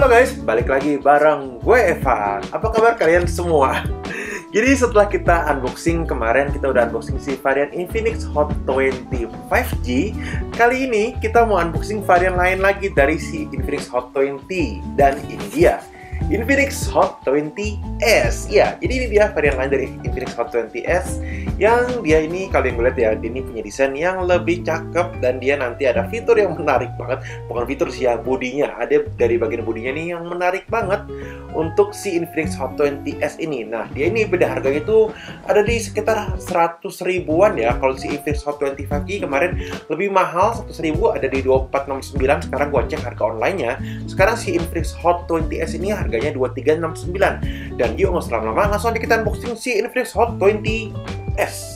Halo guys, balik lagi bareng gue Evan. Apa kabar kalian semua? Jadi setelah kita unboxing kemarin, kita udah unboxing si varian Infinix Hot 20 5G. Kali ini kita mau unboxing varian lain lagi dari si Infinix Hot 20. Dan ini dia Infinix Hot 20s. Ya, jadi ini dia varian lain dari Infinix Hot 20s. Yang dia ini, kalian lihat ya, dia ini punya desain yang lebih cakep. Dan dia nanti ada fitur yang menarik banget. Bukan fitur sih, yang bodinya. Ada dari bagian bodinya nih yang menarik banget untuk si Infinix Hot 20s ini. Nah, dia ini beda harganya itu ada di sekitar 100 ribuan ya. Kalau si Infinix Hot 20 5G kemarin lebih mahal, 100 ribu, ada di 2469. Sekarang gua cek harga online-nya. Sekarang si Infinix Hot 20s ini harganya 2369. Dan yuk nggak usah lama-lama, langsung aja kita unboxing si Infinix Hot 20s.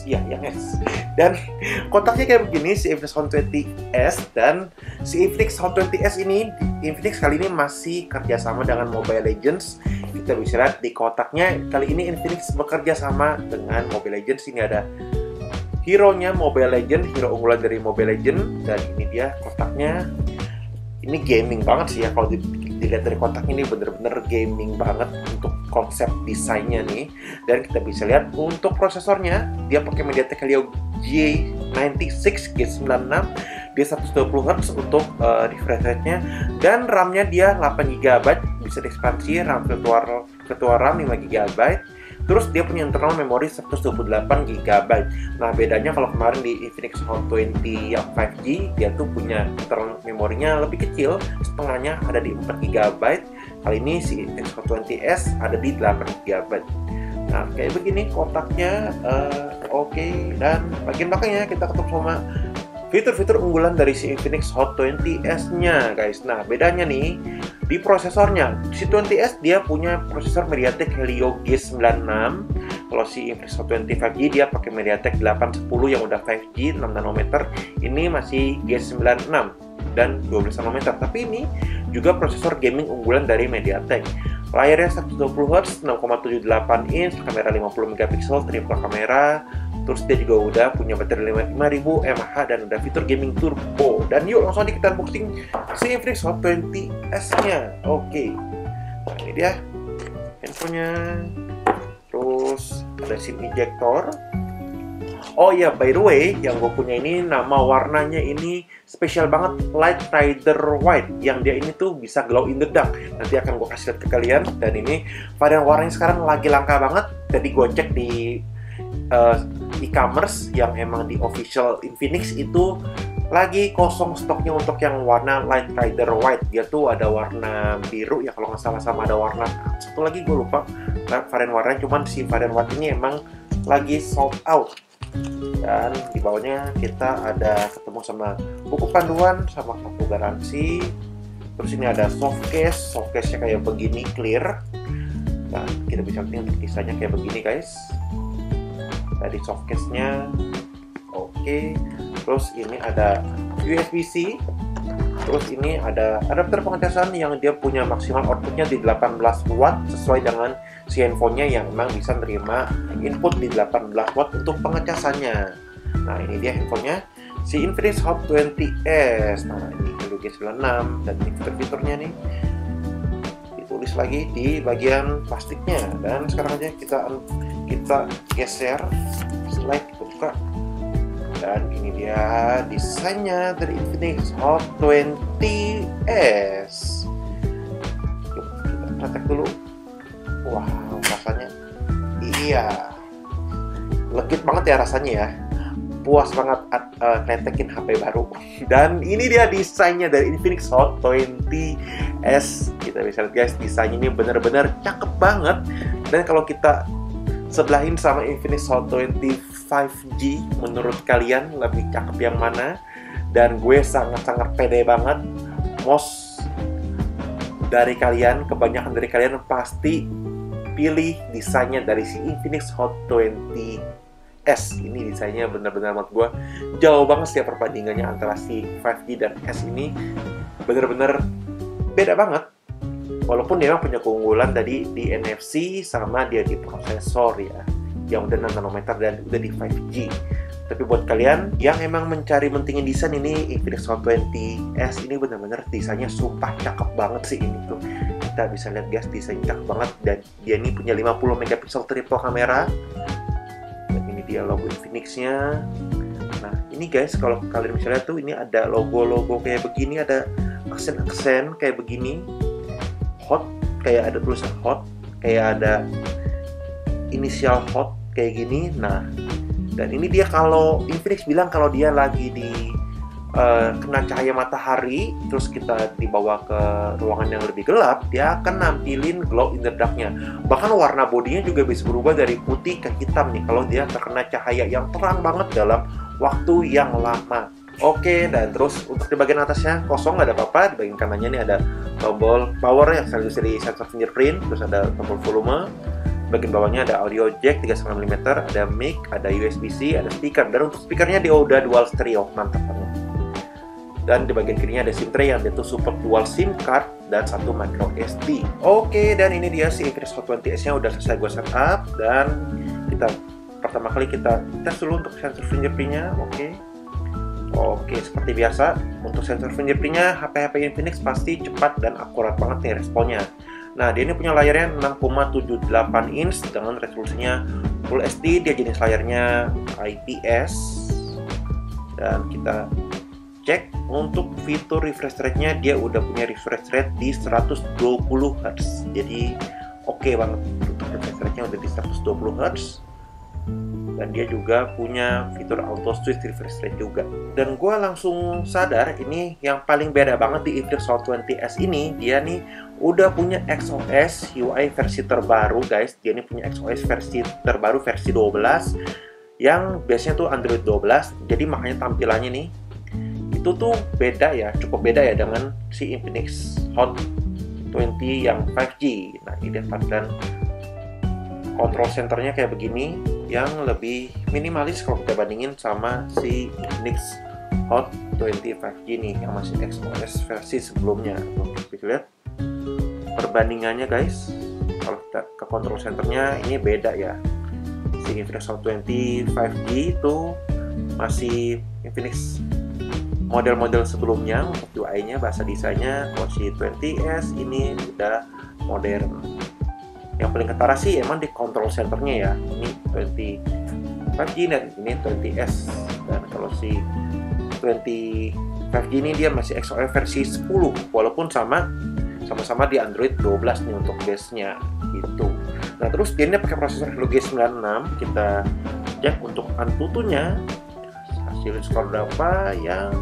Ya, yang S. Dan kotaknya kayak begini si Infinix Hot 20s. Dan si Infinix Hot 20s ini, Infinix kali ini masih kerjasama dengan Mobile Legends. Kita bisa lihat di kotaknya, kali ini Infinix bekerja sama dengan Mobile Legends. Ini ada hero-nya Mobile Legends, hero unggulan dari Mobile Legends. Dan ini dia kotaknya. Ini gaming banget sih ya, kalau dilihat dari kotak ini bener-bener gaming banget untuk konsep desainnya nih. Dan kita bisa lihat untuk prosesornya, dia pakai MediaTek Helio G96 G96, dia 120 Hz untuk refresh rate-nya. Dan RAM-nya dia 8 GB, bisa diekspansi, RAM virtual RAM 5 GB. Terus dia punya internal memori 128 GB. Nah, bedanya kalau kemarin di Infinix Hot 20 yang 5G, dia tuh punya internal memorinya lebih kecil, setengahnya ada di 4 GB. Kali ini si Infinix Hot 20s ada di 8 GB. Nah, kayak begini kotaknya. Oke. Dan bagian belakangnya kita ketemu sama fitur-fitur unggulan dari si Infinix Hot 20s-nya, guys. Nah, bedanya nih di prosesornya. Si 20s dia punya prosesor MediaTek Helio G96. Kalau si Infinix Hot 20 5G dia pakai MediaTek 810 yang udah 5G 6 nanometer. Ini masih G96 dan 12 nanometer. Tapi ini juga prosesor gaming unggulan dari MediaTek. Layarnya 120 Hz, 6,78 inch, kamera 50 megapiksel, triple kamera. Terus dia juga udah punya baterai 5000 mAh dan udah fitur gaming turbo. Dan yuk langsung aja kita unboxing si Infinix Hot 20s-nya. Oke. Nah, ini dia handphonenya. Terus ada SIM ejector. Oh iya, by the way, yang gue punya ini nama warnanya ini spesial banget, Light Rider White. Yang dia ini tuh bisa glow in the dark. Nanti akan gue kasih lihat ke kalian. Dan ini varian warnanya sekarang lagi langka banget. Jadi gue cek di e-commerce yang emang di official Infinix itu lagi kosong stoknya untuk yang warna Light Rider White. Dia tuh ada warna biru ya kalau nggak salah, sama ada warna satu lagi gue lupa varian warnanya. Cuman si varian white ini emang lagi sold out. Dan di bawahnya kita ada ketemu sama buku panduan sama kartu garansi. Terus ini ada softcase, softcase-nya kayak begini clear. Dan kita bisa lihat untuk desainnya kayak begini, guys. Dari softcase-nya. Oke. Terus ini ada USB-C. Terus ini ada adapter pengecasan yang dia punya maksimal outputnya di 18 watt sesuai dengan si handphonenya yang memang bisa menerima input di 18 watt untuk pengecasannya. Nah, ini dia handphonenya si Infinix Hot 20s. Nah, ini Helio G96 dan ini fitur-fiturnya nih ditulis lagi di bagian plastiknya. Dan sekarang aja kita geser slide, buka. Dan ini dia desainnya dari Infinix Hot 20s. Yuk, kita praktek dulu. Wow, rasanya iya, legit banget ya rasanya ya. Puas banget kletekin HP baru. Dan ini dia desainnya dari Infinix Hot 20s. Kita bisa lihat, guys, desainnya ini bener-bener cakep banget. Dan kalau kita sebelahin sama Infinix Hot 20 5G, menurut kalian lebih cakep yang mana? Dan gue sangat-sangat pede banget. Most dari kalian, kebanyakan dari kalian pasti pilih desainnya dari si Infinix Hot 20s. Ini desainnya bener-bener menurut gue jauh banget sih ya perbandingannya antara si 5G dan S ini. Bener-bener beda banget. Walaupun dia memang punya keunggulan tadi di NFC sama dia di prosesor ya, yang udah 6 nanometer dan udah di 5G. Tapi buat kalian yang emang mencari mentingin desain, ini Infinix Hot 20s ini bener-bener desainnya sumpah cakep banget sih ini tuh. kita bisa lihat guys, desainnya cakep banget. Dan dia ini punya 50 megapiksel triple kamera. Dan ini dia logo Infinix-nya. Nah ini guys, kalau kalian bisa lihat tuh, ini ada logo-logo kayak begini, ada aksen-aksen kayak begini, hot, kayak ada tulisan hot, kayak ada inisial hot kayak gini. Nah dan ini dia, kalau Infinix bilang kalau dia lagi di kena cahaya matahari, terus kita dibawa ke ruangan yang lebih gelap, dia akan nampilin glow in the dark-nya. Bahkan warna bodinya juga bisa berubah dari putih ke hitam nih kalau dia terkena cahaya yang terang banget dalam waktu yang lama. Oke, dan terus untuk di bagian atasnya kosong, nggak ada apa-apa. Di bagian kanannya ini ada tombol power yang sekaligus dari sensor fingerprint, terus ada tombol volume. Bagian bawahnya ada audio jack 3,5 mm, ada mic, ada USB-C, ada speaker. Dan untuk speakernya dia udah dual stereo, mantap banget. Dan di bagian kirinya ada SIM tray yang dia tuh support dual SIM card dan satu micro SD. Oke, dan ini dia si Infinix Hot 20S-nya udah selesai gue setup. Dan kita pertama kali kita tes dulu untuk sensor fingerprint-nya. Oke, seperti biasa untuk sensor fingerprint-nya HP-HP Infinix pasti cepat dan akurat banget nih responnya. Nah, dia ini punya layarnya 6,78 inch dengan resolusinya Full HD. Dia jenis layarnya IPS. Dan kita cek untuk fitur refresh rate-nya, dia udah punya refresh rate di 120 Hz. Jadi oke banget untuk refresh rate-nya udah di 120 Hz. Dan dia juga punya fitur auto switch refresh rate juga. Dan gue langsung sadar ini yang paling beda banget di Infinix Hot 20S ini, dia nih udah punya XOS UI versi terbaru guys. Dia ini punya XOS versi terbaru, versi 12, yang biasanya tuh Android 12. Jadi makanya tampilannya nih itu tuh beda ya, cukup beda ya dengan si Infinix Hot 20 yang 5G. Nah ini tampilan control centernya kayak begini, yang lebih minimalis kalau kita bandingin sama si Infinix Hot 20 5G nih yang masih XOS versi sebelumnya. Oke, kita lihat perbandingannya guys. Kalau kita ke control centernya ini beda ya. Si Infinix Hot 20 5G itu masih Infinix model-model sebelumnya untuk UI-nya, bahasa desainnya. Kalau si 20S ini udah modern. Yang paling ketara sih emang di control centernya ya. Ini 20 5G dan ini 20S. Dan kalau si 20 5G ini dia masih XOS versi 10, walaupun sama-sama di Android 12 nih untuk base-nya gitu. Nah terus dia ini pakai prosesor Helio G96. Kita cek untuk Antutunya hasil skor berapa, yang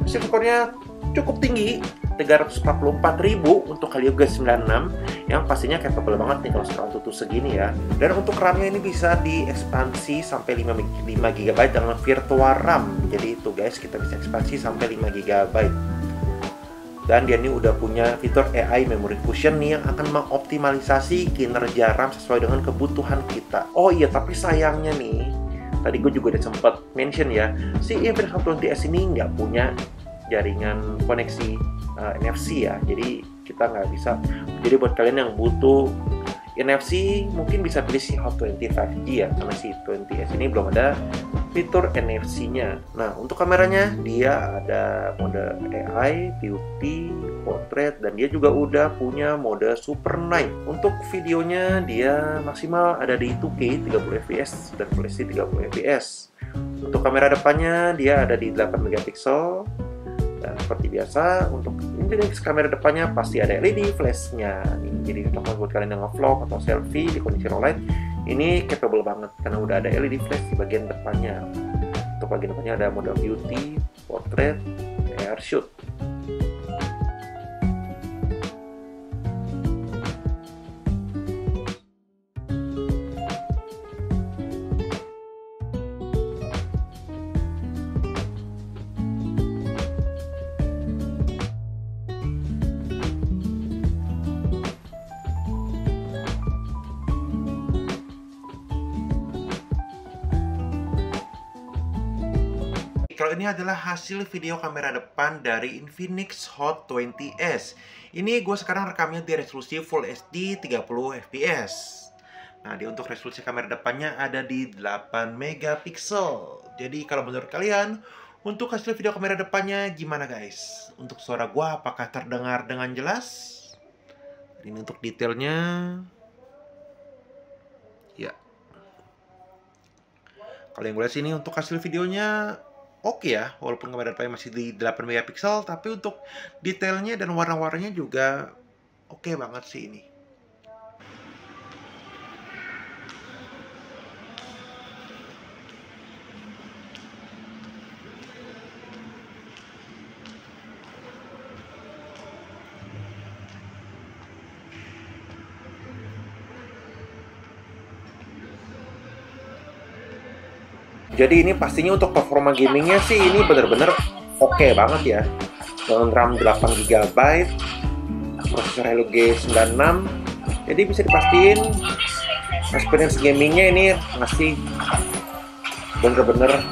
hasil skornya cukup tinggi, 344.000 untuk Helio G96, yang pastinya capable banget nih kalau skor Antutu segini ya. Dan untuk RAM-nya ini bisa diekspansi sampai 5 GB dengan virtual RAM. Jadi itu guys, kita bisa ekspansi sampai 5 GB. Dan dia ini udah punya fitur AI Memory Fusion nih yang akan mengoptimalisasi kinerja RAM sesuai dengan kebutuhan kita. Oh iya, tapi sayangnya nih, tadi gue juga udah sempat mention ya, si Infinix Hot 20S ini nggak punya jaringan koneksi NFC ya, jadi kita nggak bisa. Jadi buat kalian yang butuh NFC, mungkin bisa pilih si Hot 20 5G ya, karena si 20S ini belum ada fitur NFC-nya. Nah, untuk kameranya dia ada mode AI, beauty, portrait, dan dia juga udah punya mode super night. Untuk videonya dia maksimal ada di 2K 30 fps dan Full HD 30 fps. Untuk kamera depannya dia ada di 8 megapiksel. Dan seperti biasa untuk Infinix kamera depannya pasti ada LED flash-nya. Jadi cocok buat kalian yang nge-vlog atau selfie di kondisi low light. Ini capable banget karena udah ada LED flash di bagian depannya. Untuk bagian depannya ada mode beauty, portrait, air shoot. Kalau ini adalah hasil video kamera depan dari Infinix Hot 20S. Ini gue sekarang rekamnya di resolusi Full HD 30 fps. Nah, untuk resolusi kamera depannya ada di 8 megapiksel. Jadi kalau menurut kalian, untuk hasil video kamera depannya gimana guys? Untuk suara gue apakah terdengar dengan jelas? Ini untuk detailnya, ya. Kalau yang gue lihat sini untuk hasil videonya oke ya, walaupun kamera depannya masih di 8 megapiksel, tapi untuk detailnya dan warna-warnanya juga oke banget sih ini. Jadi ini pastinya untuk performa gamingnya sih ini bener-bener oke banget ya. Dengan RAM 8 GB, prosesor Helio G96. Jadi bisa dipastiin experience gamingnya ini masih bener-bener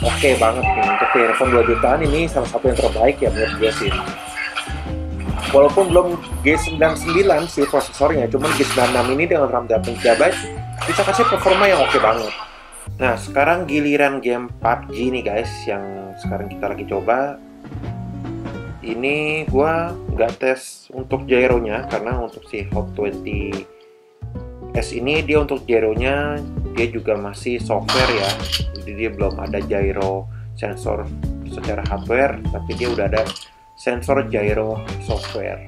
oke banget nih. Untuk earphone 2 jutaan ini salah satu yang terbaik ya menurut gue sih. Walaupun belum G99 sih prosesornya, cuman G96 ini dengan RAM 8 GB bisa kasih performa yang oke banget. Nah, sekarang giliran game PUBG nih guys, yang sekarang kita lagi coba. Ini gua nggak tes untuk gyronya, karena untuk si Hot 20S ini dia untuk gyronya dia juga masih software ya. Jadi dia belum ada gyro sensor secara hardware, tapi dia udah ada sensor gyro software.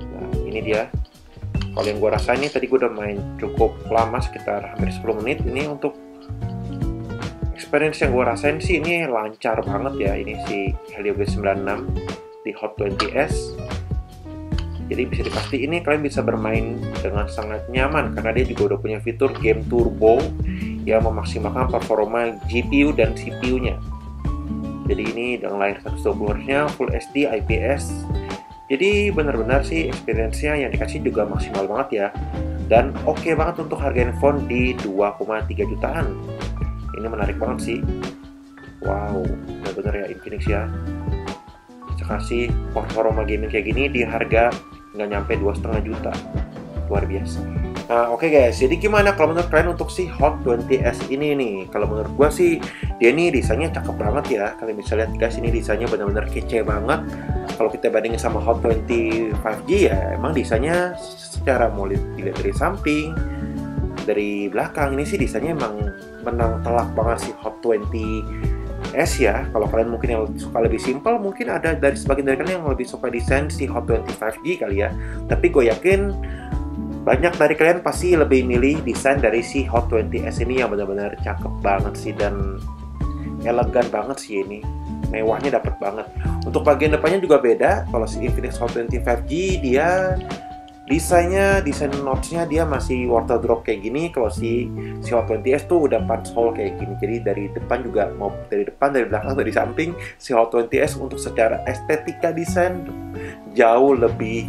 Nah, ini dia. Kalau yang gue rasain ini tadi gue udah main cukup lama, sekitar hampir 10 menit. Ini untuk experience yang gue rasain sih ini lancar banget ya. Ini si Helio G96 di Hot 20S. Jadi bisa dipasti ini kalian bisa bermain dengan sangat nyaman, karena dia juga udah punya fitur game turbo yang memaksimalkan performa GPU dan CPU-nya. Jadi ini dengan layar 120Hz-nya, Full HD, IPS. Jadi benar-benar sih experience-nya yang dikasih juga maksimal banget ya. Dan oke banget untuk harga handphone di 2,3 jutaan. Ini menarik banget sih. Wow, benar-benar ya Infinix ya. Bisa kasih performa gaming kayak gini di harga nggak nyampe 2,5 juta. Luar biasa. Nah, oke guys, jadi gimana kalau menurut kalian untuk si Hot 20S ini nih? Kalau menurut gua sih, dia nih desainnya cakep banget ya. Kalian bisa lihat guys, ini desainnya benar-benar kece banget. Kalau kita bandingin sama Hot 20 5G ya, emang desainnya secara mau dilihat dari samping, dari belakang, ini sih desainnya emang menang telak banget si Hot 20S ya. Kalau kalian mungkin yang suka lebih simpel, mungkin ada dari sebagian dari kalian yang lebih suka desain si Hot 20 5G kali ya. Tapi gue yakin banyak dari kalian pasti lebih milih desain dari si Hot 20S ini yang benar-benar cakep banget sih dan elegan banget sih ini. Mewahnya dapet banget. Untuk bagian depannya juga beda. Kalau si Infinix Hot 20 5G dia desain notch-nya dia masih water drop kayak gini. Kalau si Hot 20S tuh udah punch hole kayak gini. Jadi dari depan juga, mau dari depan, dari belakang, dari samping, si Hot 20S untuk secara estetika desain jauh lebih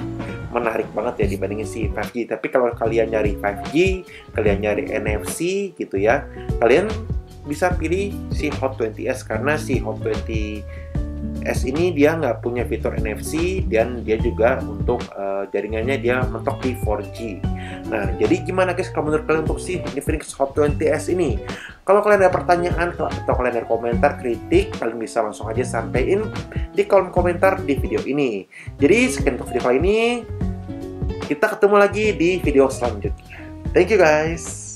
menarik banget ya dibandingin si 5G. Tapi kalau kalian nyari 5G, kalian nyari NFC gitu ya, kalian bisa pilih si Hot 20S, karena si Hot 20S ini dia nggak punya fitur NFC dan dia juga untuk jaringannya dia mentok di 4G. Nah, jadi gimana guys kalau menurut kalian untuk si Infinix Hot 20S ini? Kalau kalian ada pertanyaan atau kalian ada komentar, kritik, kalian bisa langsung aja sampein di kolom komentar di video ini. Jadi sekian untuk video kali ini. Kita ketemu lagi di video selanjutnya. Thank you guys.